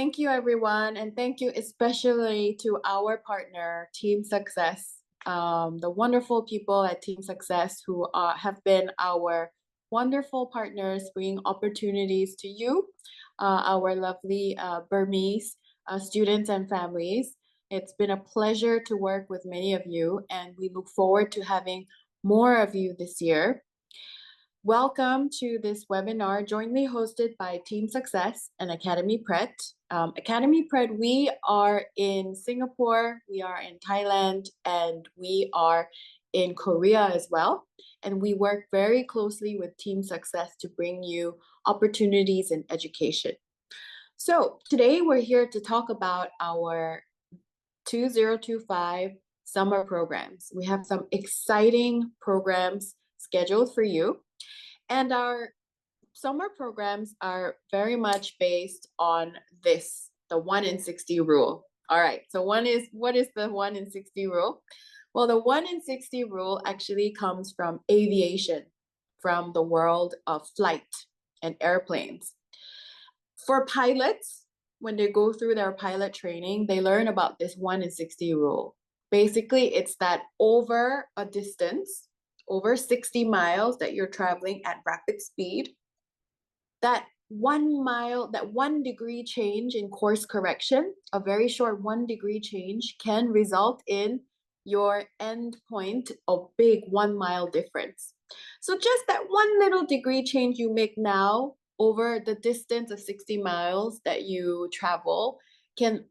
Thank you, everyone, and thank you especially to our partner, Team Success, the wonderful people at Team Success who have been our wonderful partners, bringing opportunities to you, our lovely Burmese students and families. It's been a pleasure to work with many of you, and we look forward to having more of you this year. Welcome to this webinar jointly hosted by Team Success and AcademyPret. AcademyPret, we are in Singapore, we are in Thailand, and we are in Korea as well. And we work very closely with Team Success to bring you opportunities in education. So today we're here to talk about our 2025 summer programs. We have some exciting programs scheduled for you. And our summer programs are very much based on this, the 1 in 60 rule. All right, so what is the 1 in 60 rule? Well, the 1 in 60 rule actually comes from aviation, from the world of flight and airplanes. For pilots, when they go through their pilot training, they learn about this 1 in 60 rule. Basically, it's that over a distance, over 60 miles that you're traveling at rapid speed, that 1 mile, that 1 degree change in course correction, a very short 1 degree change can result in your end point of big 1 mile difference. So just that 1 little degree change you make now over the distance of 60 miles that you travel can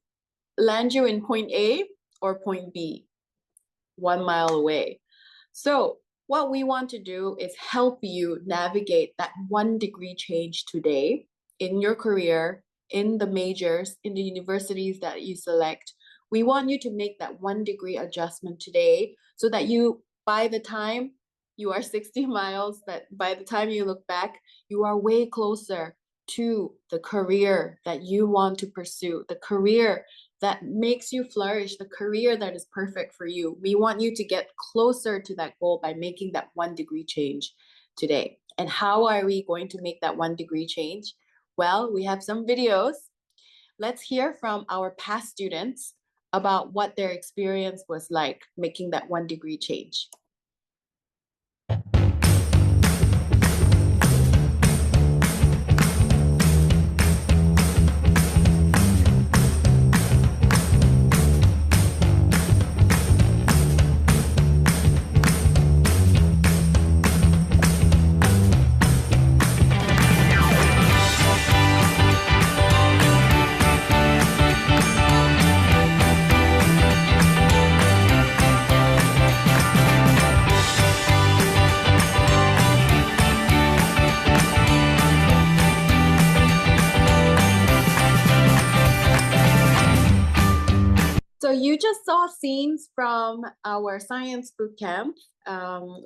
land you in point A or point B, 1 mile away. So what we want to do is help you navigate that 1 degree change today in your career, in the majors, in the universities that you select. We want you to make that 1 degree adjustment today so that you, by the time you are 60 miles, that by the time you look back, you are way closer to the career that you want to pursue, the career that makes you flourish, the career that is perfect for you. We want you to get closer to that goal by making that 1 degree change today. And how are we going to make that 1 degree change? Well, we have some videos. Let's hear from our past students about what their experience was like making that 1 degree change. So you just saw scenes from our science bootcamp.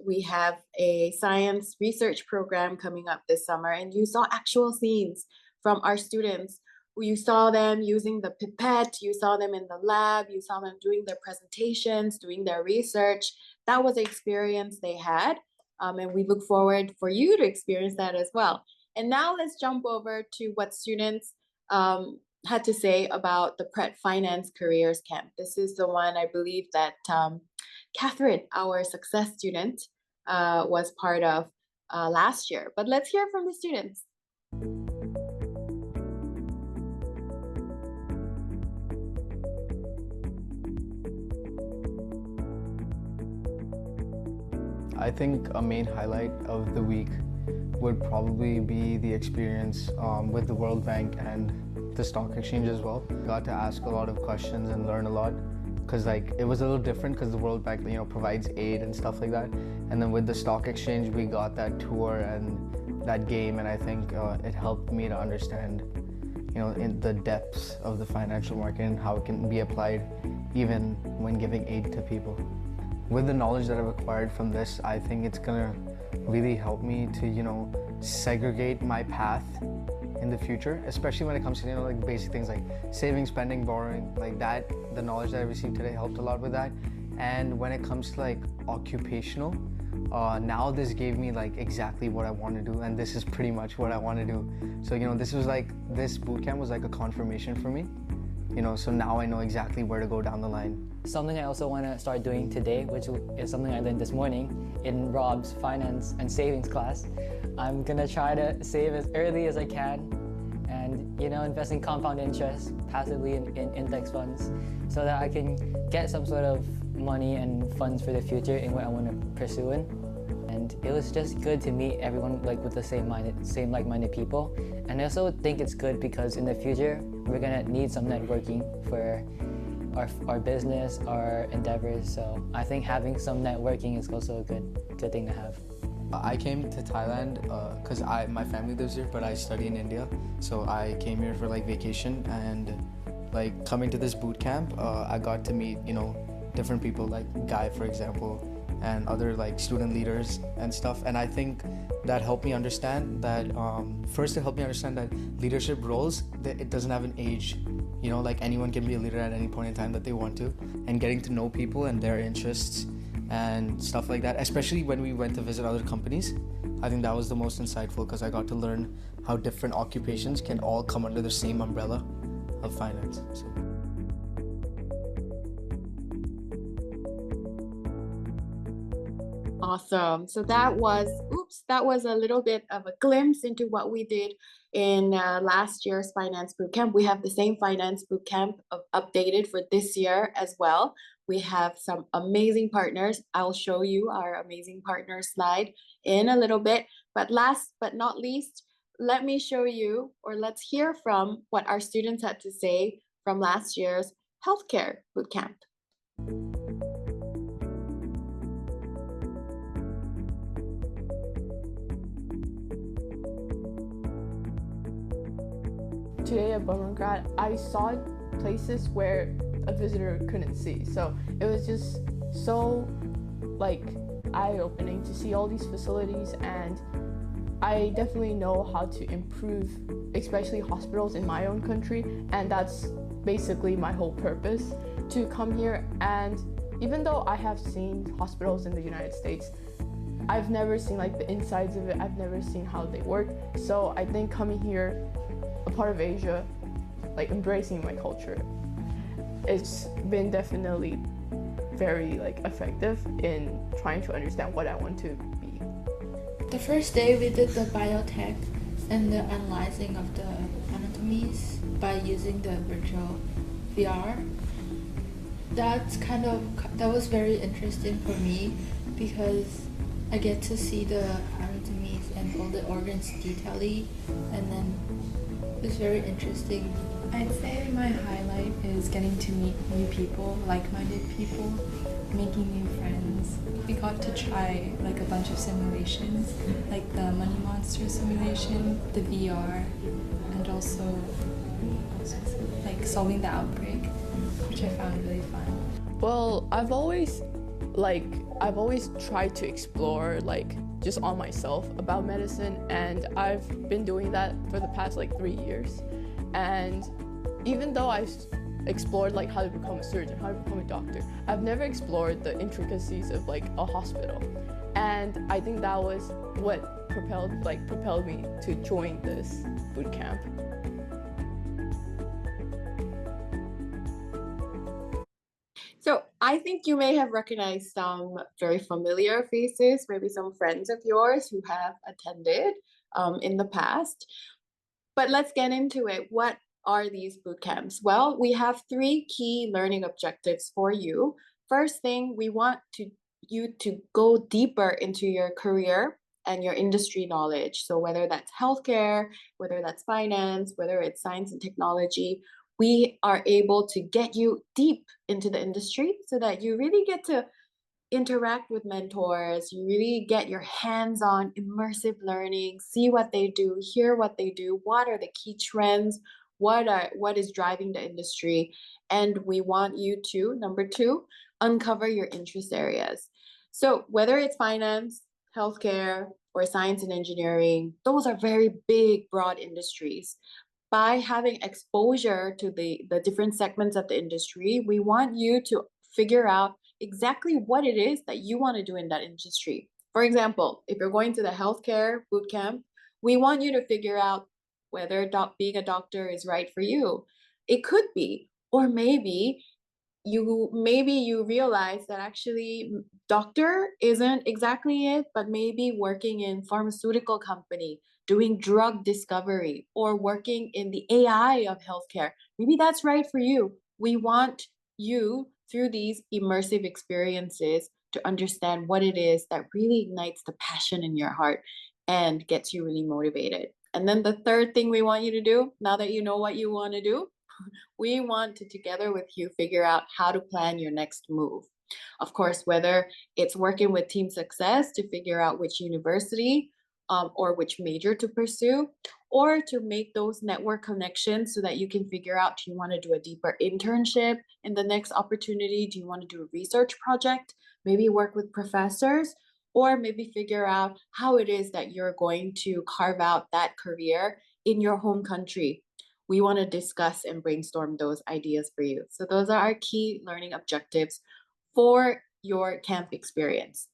We have a science research program coming up this summer, and you saw actual scenes from our students. You saw them using the pipette, you saw them in the lab, you saw them doing their presentations, doing their research. That was the experience they had, and we look forward for you to experience that as well. And now let's jump over to what students had to say about the Prêt Finance Careers Camp. This is the one I believe that Catherine, our success student, was part of last year. But let's hear from the students. I think a main highlight of the week would probably be the experience with the World Bank and the stock exchange as well. Got to ask a lot of questions and learn a lot, because it was a little different because the World Bank provides aid and stuff like that, and then with the stock exchange we got that tour and that game, and I think it helped me to understand in the depths of the financial market and how it can be applied even when giving aid to people. With the knowledge that I've acquired from this, I think it's gonna really help me to segregate my path in the future, especially when it comes to basic things like saving, spending, borrowing, like that. The knowledge that I received today helped a lot with that, And when it comes to like occupational, now this gave me like exactly what I want to do, and this is pretty much what I want to do. So this bootcamp was like a confirmation for me, so now I know exactly where to go down the line. Something I also want to start doing today, which is something I learned this morning in Rob's finance and savings class. I'm gonna try to save as early as I can and invest in compound interest passively in index funds so that I can get some sort of money and funds for the future in what I want to pursue in. And it was just good to meet everyone with the same like-minded people. And I also think it's good because in the future we're gonna need some networking for our business, our endeavors. So I think having some networking is also a good thing to have. I came to Thailand because my family lives here, but I study in India. So I came here for like vacation, and like coming to this boot camp, I got to meet different people like Guy, for example, and other like student leaders and stuff. And I think that helped me understand that first it helped me understand that leadership roles, it doesn't have an age. Like anyone can be a leader at any point in time that they want to, and getting to know people and their interests and stuff like that, especially when we went to visit other companies. I think that was the most insightful because I got to learn how different occupations can all come under the same umbrella of finance. So. Awesome. So that was a little bit of a glimpse into what we did in last year's finance bootcamp. We have the same finance bootcamp updated for this year as well. We have some amazing partners. I'll show you our amazing partner slide in a little bit. But last but not least, let me show you, or let's hear from what our students had to say from last year's healthcare bootcamp. Today at Bumrungrad, I saw places where a visitor couldn't see. So it was just so eye-opening to see all these facilities, and I definitely know how to improve, especially hospitals in my own country, and that's basically my whole purpose to come here. And even though I have seen hospitals in the United States, I've never seen the insides of it. I've never seen how they work. So I think coming here, a part of Asia, embracing my culture, it's been definitely very effective in trying to understand what I want to be. The first day we did the biotech and the analyzing of the anatomies by using the virtual VR. That was very interesting for me because I get to see the anatomies and all the organs detailedly, and then it's very interesting. I'd say my highlight is getting to meet new people, like-minded people, making new friends. We got to try a bunch of simulations, like the Money Monster simulation, the VR, and also solving the outbreak, which I found really fun. Well, I've always tried to explore just on myself about medicine, and I've been doing that for the past 3 years. And even though I've explored how to become a surgeon, how to become a doctor, I've never explored the intricacies of a hospital. And I think that was what propelled me to join this boot camp. So I think you may have recognized some very familiar faces, maybe some friends of yours who have attended in the past. But let's get into it. What are these boot camps? Well, we have 3 key learning objectives for you. First thing, we want you to go deeper into your career and your industry knowledge. So whether that's healthcare, whether that's finance, whether it's science and technology, we are able to get you deep into the industry so that you really get to interact with mentors, you really get your hands-on immersive learning, see what they do, hear what they do, what are the key trends, what is driving the industry. And we want you to, number 2, uncover your interest areas. So whether it's finance, healthcare, or science and engineering, those are very big, broad industries. By having exposure to the different segments of the industry, we want you to figure out exactly what it is that you want to do in that industry. For example, if you're going to the healthcare bootcamp, we want you to figure out whether being a doctor is right for you. It could be, or maybe you realize that actually doctor isn't exactly it, but maybe working in pharmaceutical company, doing drug discovery, or working in the AI of healthcare, maybe that's right for you. We want you, through these immersive experiences, to understand what it is that really ignites the passion in your heart and gets you really motivated. And then the third thing we want you to do, now that you know what you want to do, we want to, together with you, figure out how to plan your next move. Of course, whether it's working with Team Success to figure out which university or which major to pursue, or to make those network connections so that you can figure out, do you want to do a deeper internship in the next opportunity? Do you want to do a research project? Maybe work with professors, or maybe figure out how it is that you're going to carve out that career in your home country. We want to discuss and brainstorm those ideas for you. So those are our key learning objectives for your camp experience.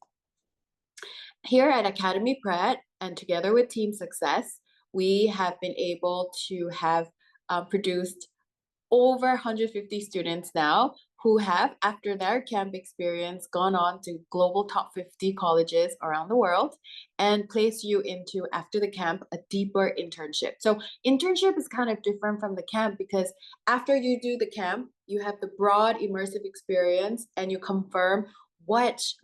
Here at AcademyPret, and together with Team Success, we have been able to have produced over 150 students now who have, after their camp experience, gone on to global top 50 colleges around the world and place you into, after the camp, a deeper internship. So internship is kind of different from the camp because after you do the camp, you have the broad immersive experience and you confirm which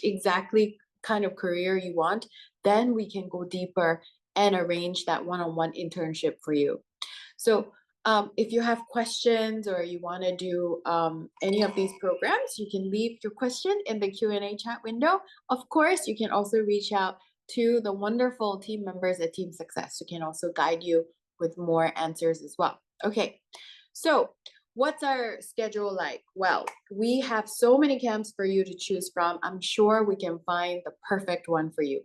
exactly kind of career you want. Then we can go deeper and arrange that one-on-one internship for you. So if you have questions or you want to do any of these programs, you can leave your question in the Q&A chat window. Of course, you can also reach out to the wonderful team members at Team Success who can also guide you with more answers as well. Okay, so what's our schedule like? Well, we have so many camps for you to choose from. I'm sure we can find the perfect one for you.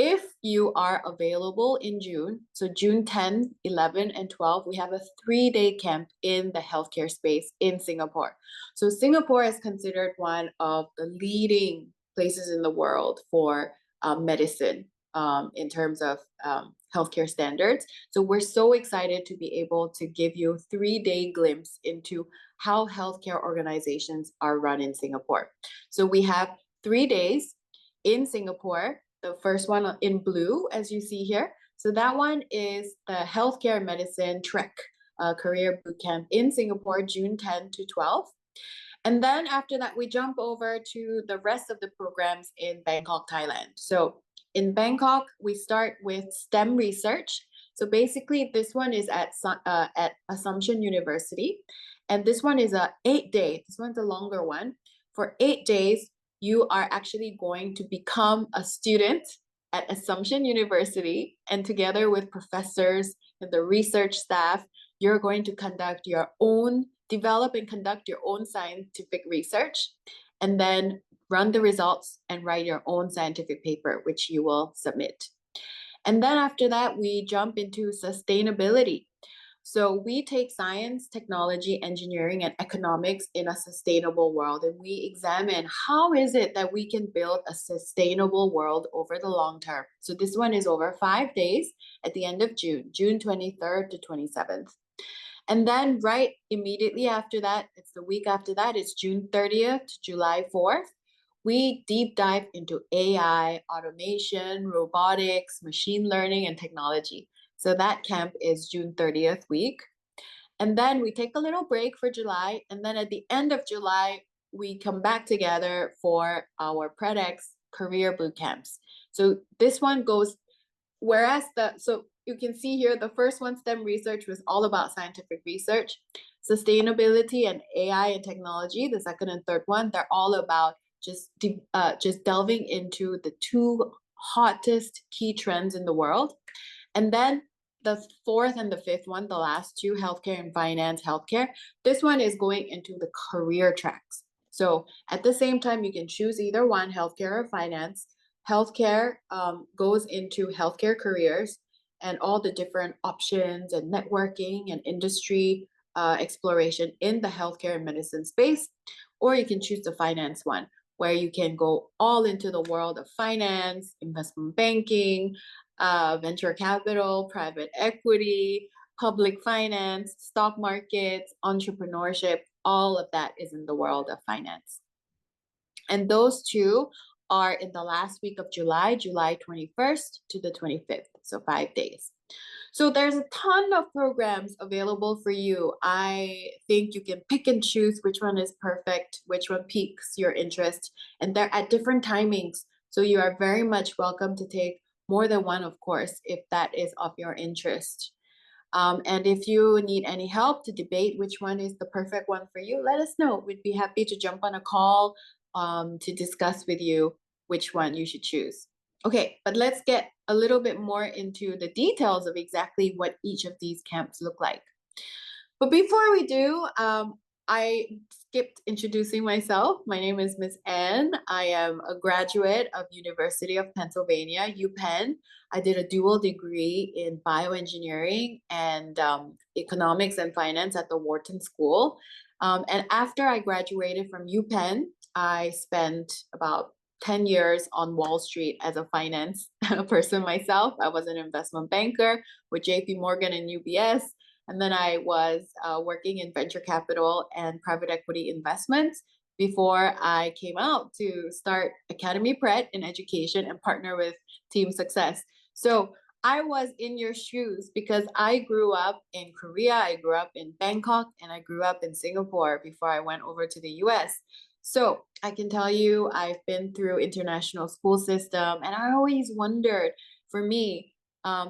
If you are available in June, so June 10, 11, and 12, we have a 3-day camp in the healthcare space in Singapore. So Singapore is considered one of the leading places in the world for medicine in terms of healthcare standards. So we're so excited to be able to give you a 3-day glimpse into how healthcare organizations are run in Singapore. So we have 3 days in Singapore. The first one in blue, as you see here. So that one is the Healthcare Medicine Trek Career Bootcamp in Singapore, June 10 to 12. And then after that, we jump over to the rest of the programs in Bangkok, Thailand. So in Bangkok, we start with STEM research. So basically, this one is at Assumption University. And this one is a 8-day. This one's a longer one. For 8 days, you are actually going to become a student at Assumption University, and together with professors and the research staff, you're going to develop and conduct your own scientific research, and then run the results and write your own scientific paper, which you will submit. And then after that, we jump into sustainability. So we take science, technology, engineering, and economics in a sustainable world, and we examine how is it that we can build a sustainable world over the long term. So this one is over 5 days at the end of June, June 23rd to 27th. And then right immediately after that, it's the week after that, it's June 30th to July 4th. We deep dive into AI, automation, robotics, machine learning, and technology. So that camp is June 30th week. And then we take a little break for July. And then at the end of July, we come back together for our PretX career bootcamps. So this one goes, so you can see here, the first one, STEM research, was all about scientific research. Sustainability and AI and technology, the second and third one, they're all about just delving into the 2 hottest key trends in the world. And then the fourth and the fifth one, the last 2, healthcare and finance, healthcare, this one is going into the career tracks. So at the same time, you can choose either one, healthcare or finance. Healthcare goes into healthcare careers and all the different options and networking and industry exploration in the healthcare and medicine space. or you can choose the finance one, where you can go all into the world of finance, investment banking, venture capital, private equity, public finance, stock markets, entrepreneurship. All of that is in the world of finance. And those two are in the last week of July, July 21st to the 25th, so 5 days. So there's a ton of programs available for you. I think you can pick and choose which one is perfect, which one piques your interest, and they're at different timings. So you are very much welcome to take more than one, of course, if that is of your interest. And if you need any help to debate which one is the perfect one for you, let us know. We'd be happy to jump on a call to discuss with you which one you should choose. Okay, but let's get a little bit more into the details of exactly what each of these camps look like. But before we do, I skipped introducing myself. My name is Miss Ann. I am a graduate of University of Pennsylvania, UPenn. I did a dual degree in bioengineering and economics and finance at the Wharton School. And after I graduated from UPenn, I spent about 10 years on Wall Street as a finance person myself. I was an investment banker with JP Morgan and UBS. And then I was working in venture capital and private equity investments before I came out to start AcademyPret in education and partner with Team Success. So I was in your shoes because I grew up in Korea, I grew up in Bangkok, and I grew up in Singapore before I went over to the US. So I can tell you I've been through international school system, and I always wondered, for me,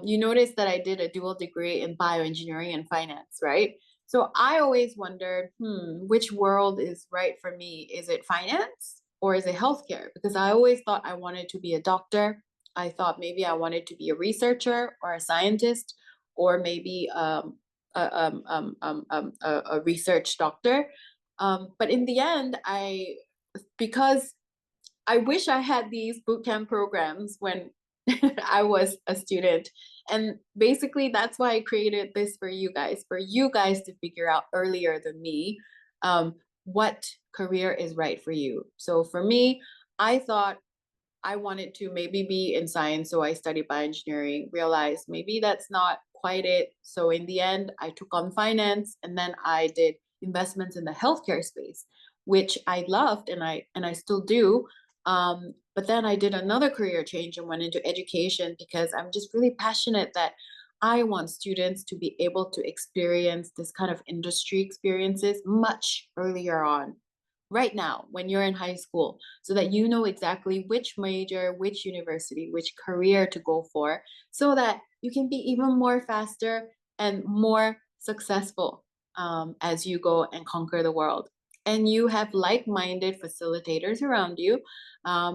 you noticed that I did a dual degree in bioengineering and finance, right? So I always wondered, which world is right for me? Is it finance or is it healthcare? Because I always thought I wanted to be a doctor. I thought maybe I wanted to be a researcher or a scientist, or maybe a research doctor. But in the end, because I wish I had these bootcamp programs when I was a student. And basically, that's why I created this for you guys to figure out earlier than me what career is right for you. So for me, I thought I wanted to maybe be in science, so I studied bioengineering, realized maybe that's not quite it. So in the end, I took on finance, and then I did investments in the healthcare space, which I loved and I still do. But then I did another career change and went into education because I'm just really passionate that I want students to be able to experience this kind of industry experiences much earlier on, right now, when you're in high school, so that you know exactly which major, which university, which career to go for, so that you can be even more faster and more successful as you go and conquer the world. And you have like-minded facilitators around you.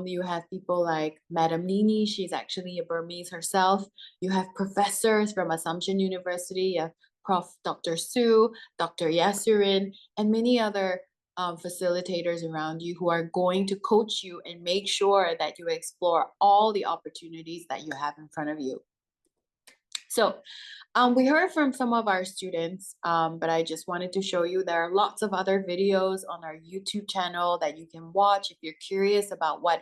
You have people like Madam Nini, she's actually a Burmese herself. You have professors from Assumption University, you have Prof. Dr. Su, Dr. Yasurin, and many other facilitators around you who are going to coach you and make sure that you explore all the opportunities that you have in front of you. So we heard from some of our students, but I just wanted to show you there are lots of other videos on our YouTube channel that you can watch if you're curious about what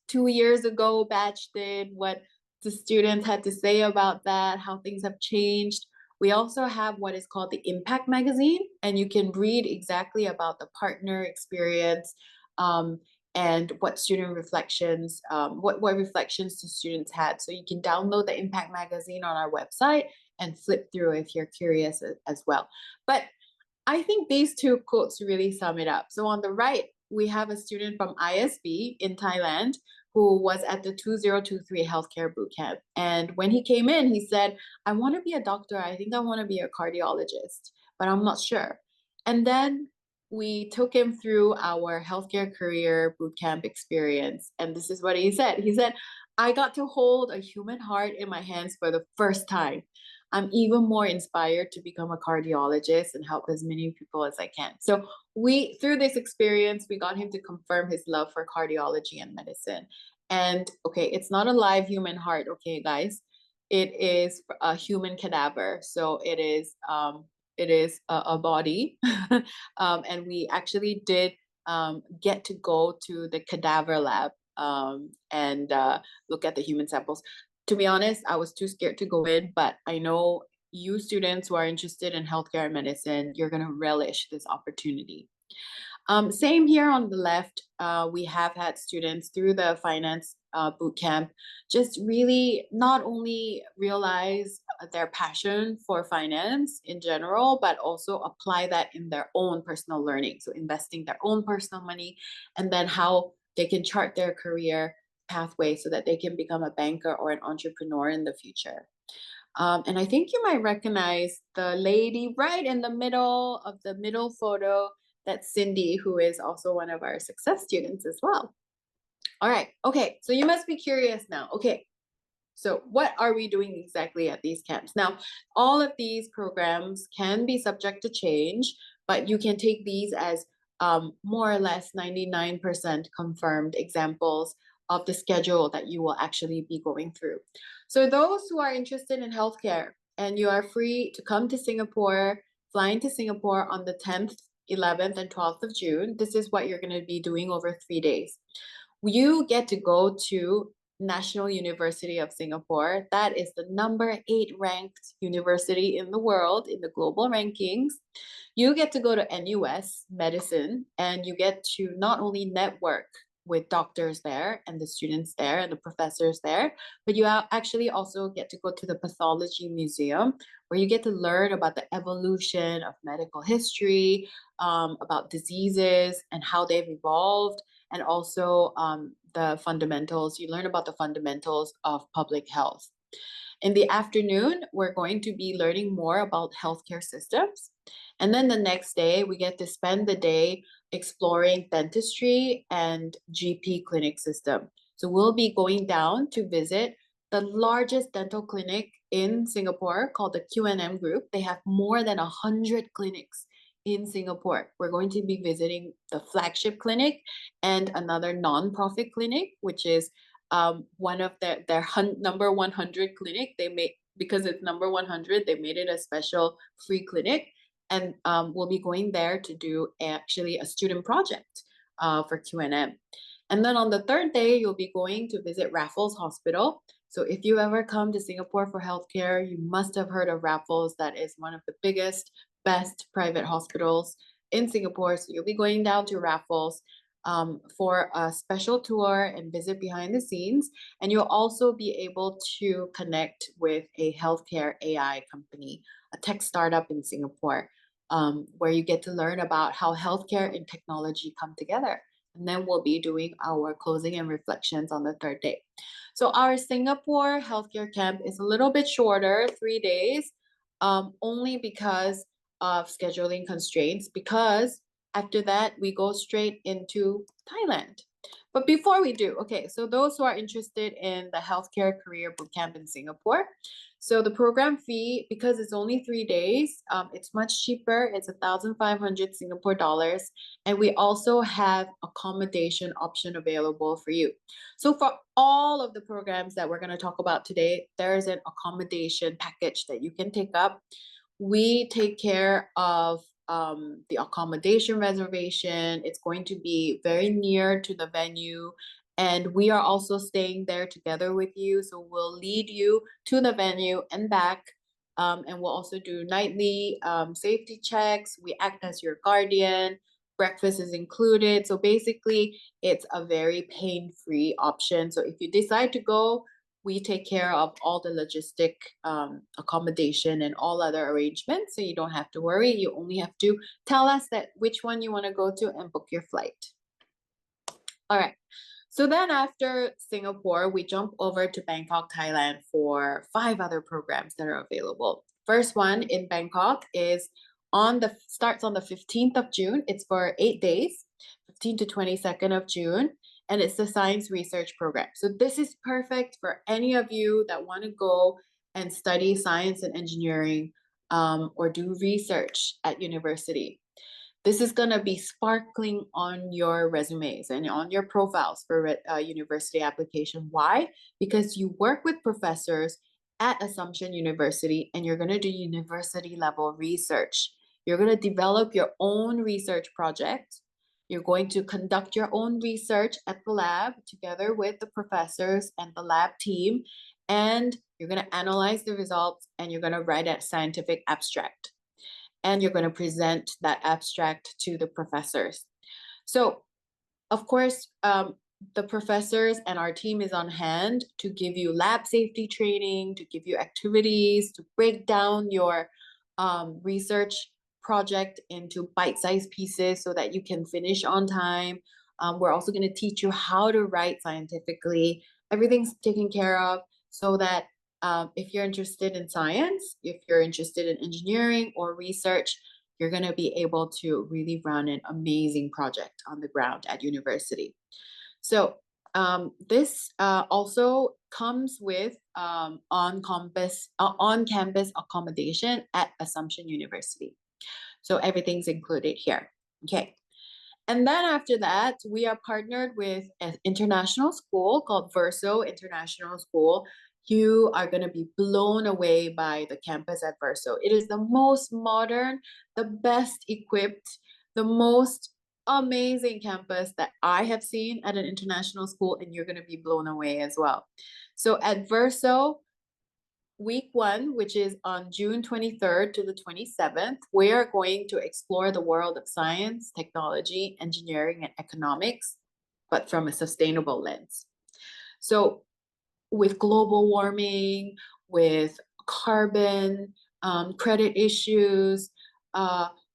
2 years ago batch did, what the students had to say about that, how things have changed. We also have what is called the Impact Magazine, and you can read exactly about the partner experience and what student reflections, what reflections the students had. So you can download the Impact Magazine on our website and flip through if you're curious as well. But I think these two quotes really sum it up. So on the right, we have a student from ISB in Thailand who was at the 2023 healthcare bootcamp. And when he came in, he said, I want to be a doctor. I think I want to be a cardiologist, but I'm not sure. And then we took him through our healthcare career bootcamp experience. And this is what he said. He said, I got to hold a human heart in my hands for the first time. I'm even more inspired to become a cardiologist and help as many people as I can. So through this experience, we got him to confirm his love for cardiology and medicine. And okay, it's not a live human heart, okay, guys. It is a human cadaver. So it is a body. And we actually did get to go to the cadaver lab and look at the human samples. To be honest, I was too scared to go in, but I know you students who are interested in healthcare and medicine, you're going to relish this opportunity. Same here on the left, we have had students through the finance bootcamp just really not only realize their passion for finance in general, but also apply that in their own personal learning. So investing their own personal money, and then how they can chart their career pathway so that they can become a banker or an entrepreneur in the future. And I think you might recognize the lady right in the middle of the middle photo. That's Cindy, who is also one of our success students as well. All right, okay, so you must be curious now. Okay, so what are we doing exactly at these camps? Now, all of these programs can be subject to change, but you can take these as more or less 99% confirmed examples of the schedule that you will actually be going through. So those who are interested in healthcare and you are free to come to Singapore, fly into Singapore on the 10th, 11th, and 12th of June, this is what you're going to be doing over 3 days. You get to go to National University of Singapore. That is the number 8 ranked university in the world in the global rankings. You get to go to NUS Medicine, and you get to not only network with doctors there and the students there and the professors there, but you actually also get to go to the Pathology Museum, where you get to learn about the evolution of medical history, about diseases and how they've evolved, and also the fundamentals. You learn about the fundamentals of public health. In the afternoon, we're going to be learning more about healthcare systems. And then the next day, we get to spend the day exploring dentistry and GP clinic system. So we'll be going down to visit the largest dental clinic in Singapore called the Q&M Group. They have more than 100 clinics in Singapore. We're going to be visiting the flagship clinic and another non-profit clinic, which is one of their number 100 clinic. They made, because it's number 100, they made it a special free clinic. And we'll be going there to do actually a student project for Q&M. And then on the third day, you'll be going to visit Raffles Hospital. So if you ever come to Singapore for healthcare, you must have heard of Raffles. That is one of the biggest, best private hospitals in Singapore. So you'll be going down to Raffles for a special tour and visit behind the scenes. And you'll also be able to connect with a healthcare AI company, a tech startup in Singapore, where you get to learn about how healthcare and technology come together. And then we'll be doing our closing and reflections on the third day. So our Singapore healthcare camp is a little bit shorter, 3 days, only because of scheduling constraints, because after that, we go straight into Thailand. But before we do, okay, so those who are interested in the healthcare career bootcamp in Singapore, so the program fee, because it's only 3 days, it's much cheaper. It's 1,500 Singapore dollars. And we also have accommodation option available for you. So for all of the programs that we're going to talk about today, there's an accommodation package that you can take up. We take care of the accommodation reservation. It's going to be very near to the venue, and we are also staying there together with you. So we'll lead you to the venue and back, and we'll also do nightly safety checks. We act as your guardian. Breakfast is included. So basically, it's a very pain-free option. So if you decide to go, we take care of all the logistic accommodation and all other arrangements. So you don't have to worry. You only have to tell us that which one you want to go to and book your flight. All right. So then after Singapore, we jump over to Bangkok, Thailand for 5 other programs that are available. First one in Bangkok is starts on the 15th of June. It's for 8 days, 15th to 22nd of June. And it's the science research program. So this is perfect for any of you that want to go and study science and engineering or do research at university. This is going to be sparkling on your resumes and on your profiles for university application. Why? Because you work with professors at Assumption University and you're going to do university level research. You're going to develop your own research project. You're going to conduct your own research at the lab together with the professors and the lab team, and you're going to analyze the results, and you're going to write a scientific abstract, and you're going to present that abstract to the professors. So, of course, the professors and our team is on hand to give you lab safety training, to give you activities, to break down your research project into bite-sized pieces so that you can finish on time. We're also going to teach you how to write scientifically. Everything's taken care of so that if you're interested in science, if you're interested in engineering or research, you're going to be able to really run an amazing project on the ground at university. So this also comes with on-campus accommodation at Assumption University. So everything's included here. Okay. And then after that, we are partnered with an international school called Verso International School. You are going to be blown away by the campus at Verso. It is the most modern, the best equipped, the most amazing campus that I have seen at an international school, and you're going to be blown away as well. So at Verso, week 1, which is on June 23rd to the 27th, we are going to explore the world of science, technology, engineering, and economics, but from a sustainable lens. So with global warming, with carbon, credit issues,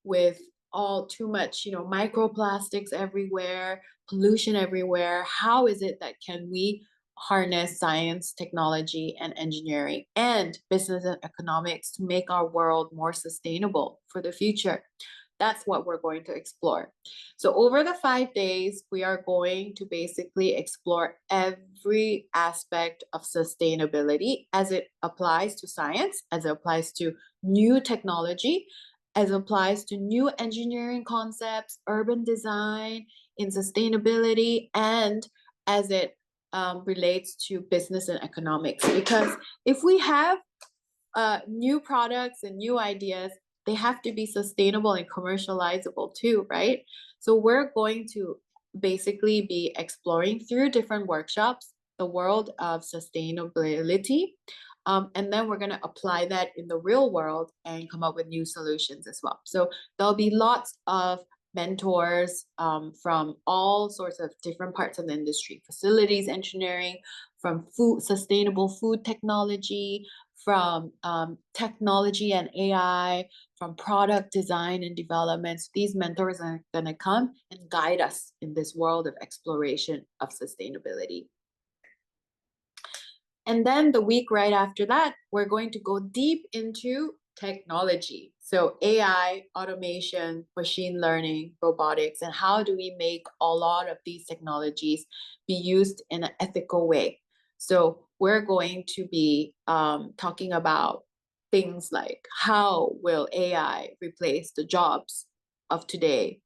with all too much, microplastics everywhere, pollution everywhere, how is it that can we harness science, technology, and engineering and business and economics to make our world more sustainable for the future? That's what we're going to explore. So over the 5 days, we are going to basically explore every aspect of sustainability as it applies to science, as it applies to new technology, as it applies to new engineering concepts, urban design, in sustainability, and as it relates to business and economics. Because if we have new products and new ideas, they have to be sustainable and commercializable too, right? So we're going to basically be exploring through different workshops the world of sustainability. And then we're going to apply that in the real world and come up with new solutions as well. So there'll be lots of mentors from all sorts of different parts of the industry, facilities engineering, from sustainable food technology, from technology and AI, from product design and development. So these mentors are going to come and guide us in this world of exploration of sustainability. And then the week right after that, we're going to go deep into technology. So AI, automation, machine learning, robotics, and how do we make a lot of these technologies be used in an ethical way? So we're going to be talking about things like how will AI replace the jobs of today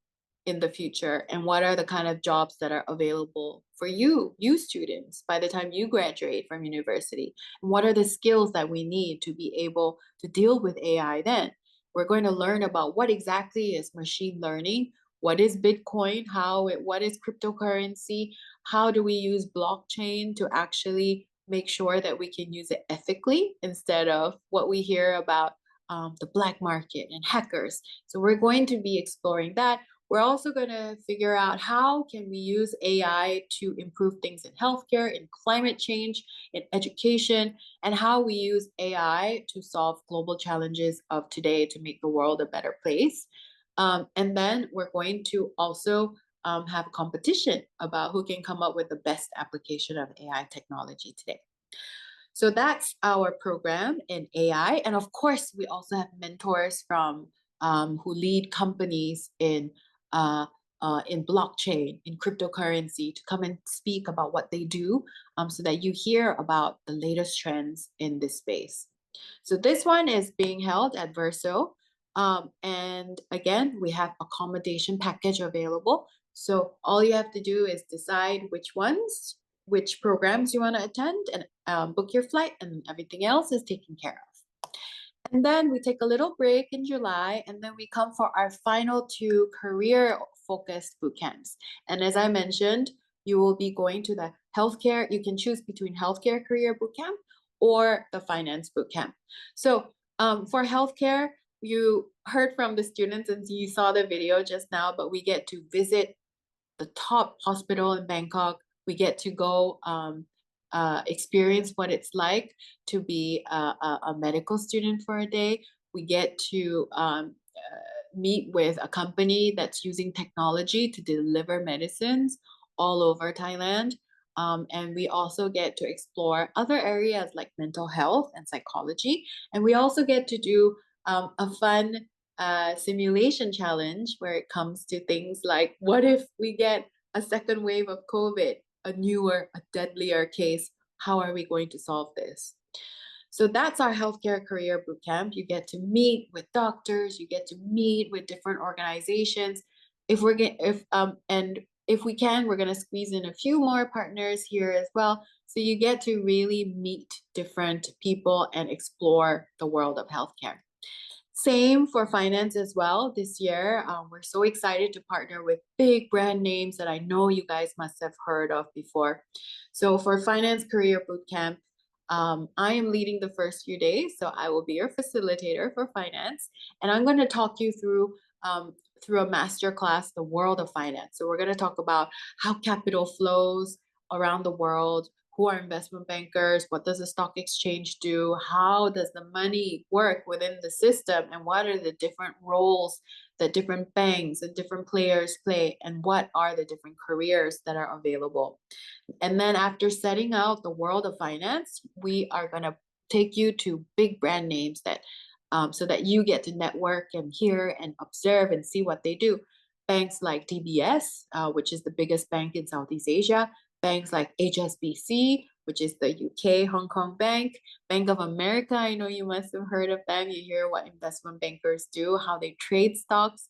in the future, and what are the kind of jobs that are available for you students by the time you graduate from university, and what are the skills that we need to be able to deal with AI then. We're going to learn about what exactly is machine learning, what is Bitcoin, what is cryptocurrency, how do we use blockchain to actually make sure that we can use it ethically instead of what we hear about the black market and hackers. So we're going to be exploring that. We're also going to figure out how can we use AI to improve things in healthcare, in climate change, in education, and how we use AI to solve global challenges of today to make the world a better place. And then we're going to also have a competition about who can come up with the best application of AI technology today. So that's our program in AI. And of course, we also have mentors from who lead companies in blockchain, in cryptocurrency, to come and speak about what they do, so that you hear about the latest trends in this space. So this one is being held at Verso. And again, we have accommodation package available. So all you have to do is decide which programs you want to attend, and book your flight, and everything else is taken care of. And then we take a little break in July, and then we come for our final 2 career-focused bootcamps. And as I mentioned, you will be going to the healthcare. You can choose between healthcare career bootcamp or the finance bootcamp. So for healthcare, you heard from the students and you saw the video just now, but we get to visit the top hospital in Bangkok. We get to go experience what it's like to be a medical student for a day. We get to meet with a company that's using technology to deliver medicines all over Thailand. And we also get to explore other areas like mental health and psychology. And we also get to do a fun simulation challenge where it comes to things like, what if we get a second wave of COVID, a newer, a deadlier case? How are we going to solve this? So that's our healthcare career bootcamp. You get to meet with doctors, you get to meet with different organizations. If we can, we're gonna squeeze in a few more partners here as well. So you get to really meet different people and explore the world of healthcare. Same for finance as well. This year, we're so excited to partner with big brand names that I know you guys must have heard of before. So for Finance Career Bootcamp, I am leading the first few days, so I will be your facilitator for finance, and I'm going to talk you through a master class, the world of finance. So we're going to talk about how capital flows around the world, who are investment bankers, what does a stock exchange do, how does the money work within the system, and what are the different roles that different banks and different players play, and what are the different careers that are available. And then after setting out the world of finance, we are going to take you to big brand names that so that you get to network and hear and observe and see what they do. Banks like DBS, which is the biggest bank in Southeast Asia, banks like HSBC, which is the UK Hong Kong bank, Bank of America, I know you must have heard of them. You hear what investment bankers do, how they trade stocks.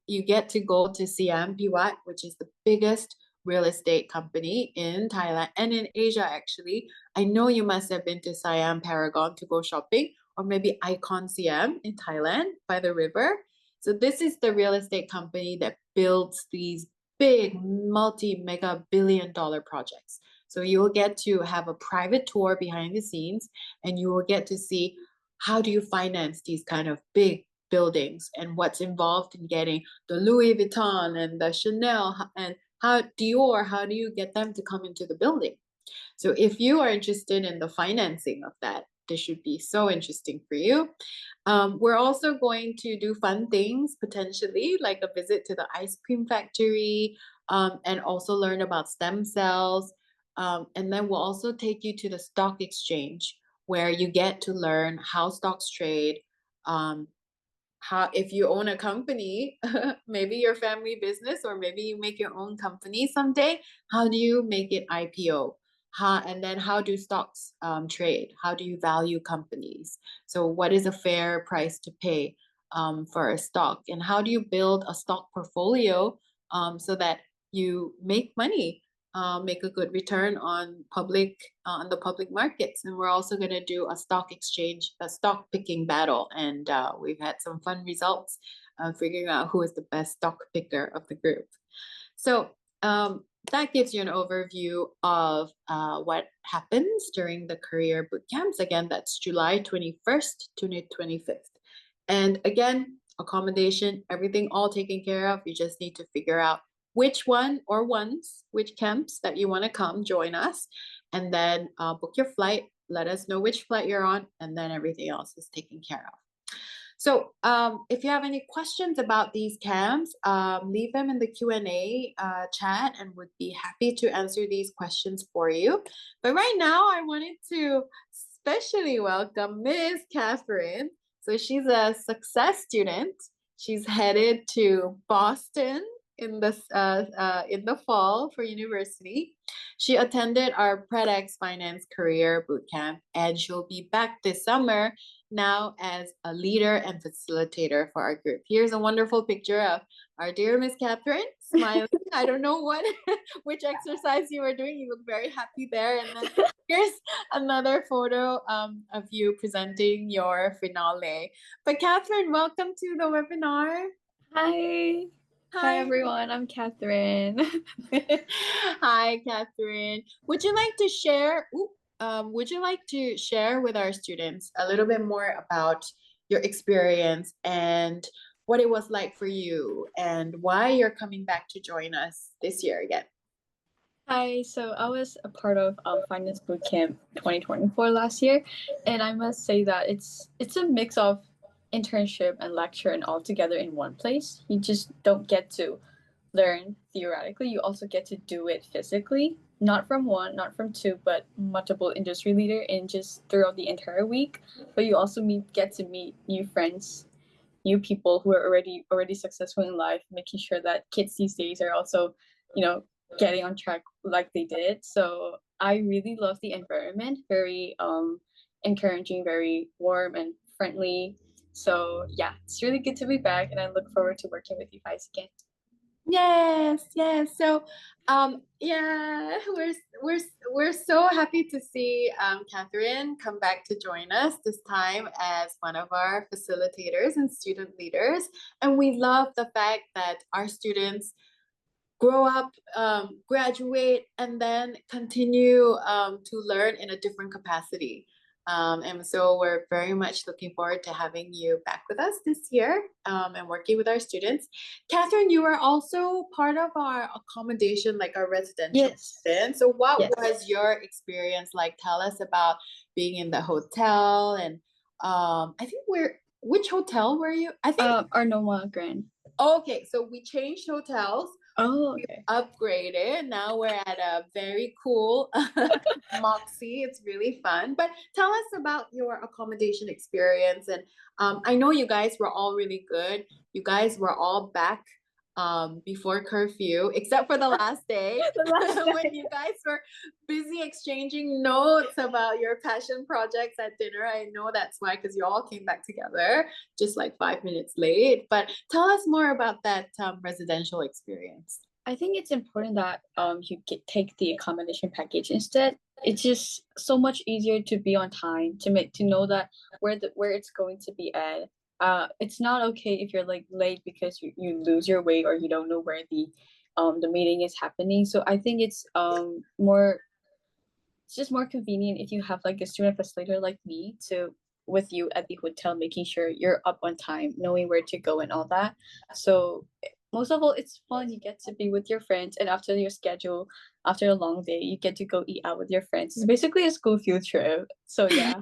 You get to go to Siam Piwat, which is the biggest real estate company in Thailand and in Asia, actually. I know you must have been to Siam Paragon to go shopping, or maybe Icon Siam in Thailand by the river. So this is the real estate company that builds these big multi-mega billion-dollar projects. So you will get to have a private tour behind the scenes, and you will get to see how do you finance these kind of big buildings and what's involved in getting the Louis Vuitton and the Chanel and how Dior, how do you get them to come into the building? So if you are interested in the financing of that, this should be so interesting for you. We're also going to do fun things, potentially, like a visit to the ice cream factory, and also learn about stem cells. And then we'll also take you to the stock exchange, where you get to learn how stocks trade, how, if you own a company, maybe your family business, or maybe you make your own company someday, how do you make it IPO? And then how do stocks trade? How do you value companies? So what is a fair price to pay for a stock? And how do you build a stock portfolio so that you make money, make a good return on the public markets? And we're also going to do a stock exchange, a stock picking battle. And we've had some fun results figuring out who is the best stock picker of the group. So that gives you an overview of what happens during the career bootcamps. Again, that's July 21st to 25th. And again, accommodation, everything all taken care of. You just need to figure out which one or ones, which camps that you want to come join us, and then book your flight. Let us know which flight you're on, and then everything else is taken care of. So if you have any questions about these camps, leave them in the Q&A chat, and would be happy to answer these questions for you. But right now, I wanted to especially welcome Ms. Catherine. So she's a success student. She's headed to Boston in the fall for university. She attended our PretX Finance Career Bootcamp, and she'll be back this summer now as a leader and facilitator for our group. Here's a wonderful picture of our dear Miss Catherine smiling. I don't know which exercise you were doing. You look very happy there. And then here's another photo of you presenting your finale. But Catherine, welcome to the webinar. Hi. Hi everyone, I'm Catherine. Hi, Catherine. Would you like to share? Would you like to share with our students a little bit more about your experience and what it was like for you and why you're coming back to join us this year again? Hi, so I was a part of Finance Bootcamp 2024 last year, and I must say that it's a mix of internship and lecture and all together in one place. You just don't get to learn theoretically, you also get to do it physically, not from one, not from two, but multiple industry leader in just throughout the entire week. But you also get to meet new friends, new people who are already successful in life, making sure that kids these days are also, getting on track like they did. So I really love the environment, very encouraging, very warm and friendly. So yeah, it's really good to be back, and I look forward to working with you guys again. Yes. So, yeah, we're so happy to see Catherine come back to join us this time as one of our facilitators and student leaders. And we love the fact that our students grow up, graduate, and then continue to learn in a different capacity. And so we're very much looking forward to having you back with us this year and working with our students. Catherine, you are also part of our accommodation, like our residential student. So what was your experience like? Tell us about being in the hotel and I think which hotel were you? I think Arnoma Grand. Okay, so we changed hotels. Oh, okay. We upgraded. Now we're at a very cool Moxie. It's really fun. But tell us about your accommodation experience. And I know you guys were all really good. You guys were all back before curfew, except for the last day. When you guys were busy exchanging notes about your passion projects at dinner. I know that's why, because you all came back together just like 5 minutes late. But tell us more about that residential experience. I think it's important that you take the accommodation package instead. It's just so much easier to be on time, to know that where it's going to be at. It's not okay if you're like late because you lose your way or you don't know where the meeting is happening. So I think it's just more convenient if you have like a student facilitator like me with you at the hotel, making sure you're up on time, knowing where to go and all that. So most of all, it's fun. You get to be with your friends, and after your schedule, after a long day, you get to go eat out with your friends. It's basically a school field trip. So yeah.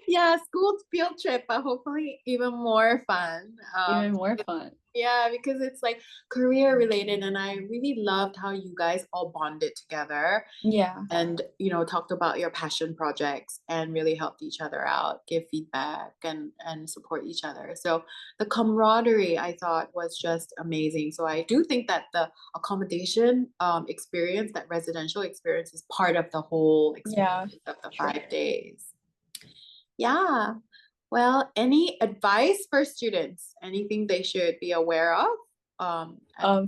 Yeah, school field trip, but hopefully even more fun. Even more fun. Yeah, because it's like career related, and I really loved how you guys all bonded together. Yeah. And talked about your passion projects and really helped each other out, give feedback and support each other. So the camaraderie I thought was just amazing. So I do think that the accommodation experience, that residential experience, is part of the whole experience of the 5 days. Yeah. Well, any advice for students? Anything they should be aware of?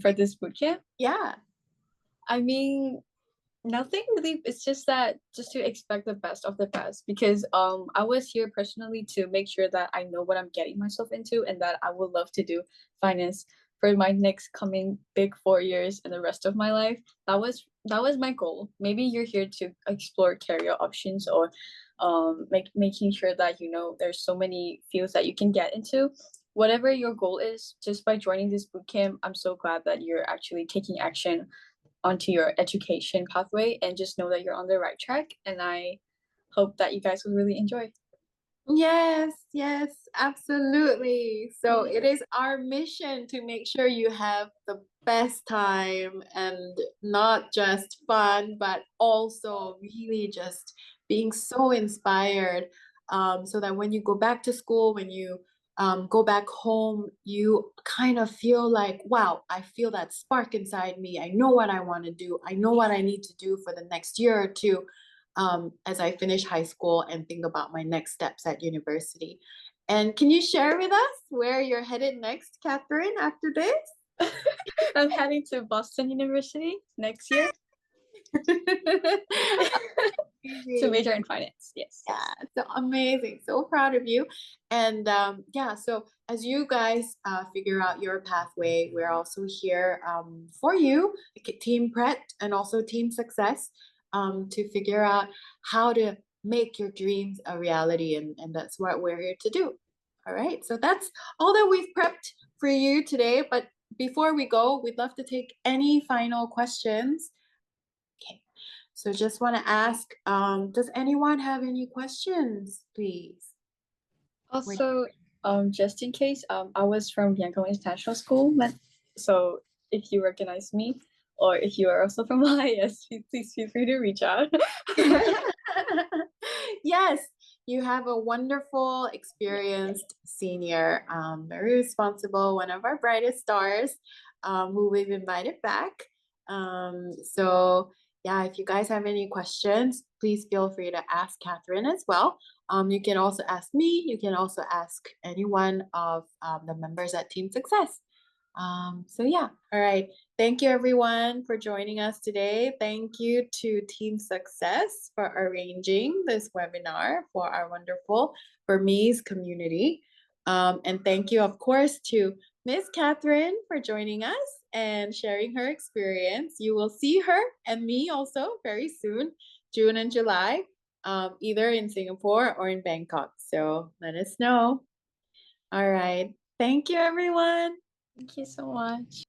For this bootcamp? Yeah. I mean, nothing really. It's just to expect the best of the best, because I was here personally to make sure that I know what I'm getting myself into and that I would love to do finance for my next coming big 4 years and the rest of my life. That was my goal. Maybe you're here to explore career options or making sure that there's so many fields that you can get into. Whatever your goal is, just by joining this bootcamp, I'm so glad that you're actually taking action onto your education pathway, and just know that you're on the right track. And I hope that you guys will really enjoy. Yes, absolutely. So it is our mission to make sure you have the best time, and not just fun, but also really just being so inspired, so that when you go back to school, when you go back home, you kind of feel like, wow, I feel that spark inside me. I know what I want to do. I know what I need to do for the next year or two. as I finish high school and think about my next steps at university. And can you share with us where you're headed next, Catherine, after this? I'm heading to Boston University next year to major in finance. Yes. Yeah, so amazing. So proud of you. And yeah, so as you guys figure out your pathway, we're also here for you, Team Pret and also Team Success, to figure out how to make your dreams a reality. And that's what we're here to do. All right, so that's all that we've prepped for you today. But before we go, we'd love to take any final questions. Okay, so just want to ask, does anyone have any questions, please? Also, just in case, I was from Yangon International School, so if you recognize me, or if you are also from IS, please feel free to reach out. Yes, you have a wonderful, experienced senior, very responsible, one of our brightest stars, who we've invited back. So yeah, if you guys have any questions, please feel free to ask Catherine as well. You can also ask me. You can also ask any one of the members at Team Success. So yeah, all right. Thank you everyone for joining us today. Thank you to Team Success for arranging this webinar for our wonderful Burmese community. And thank you, of course, to Miss Catherine for joining us and sharing her experience. You will see her and me also very soon, June and July, either in Singapore or in Bangkok. So let us know. All right. Thank you, everyone. Thank you so much.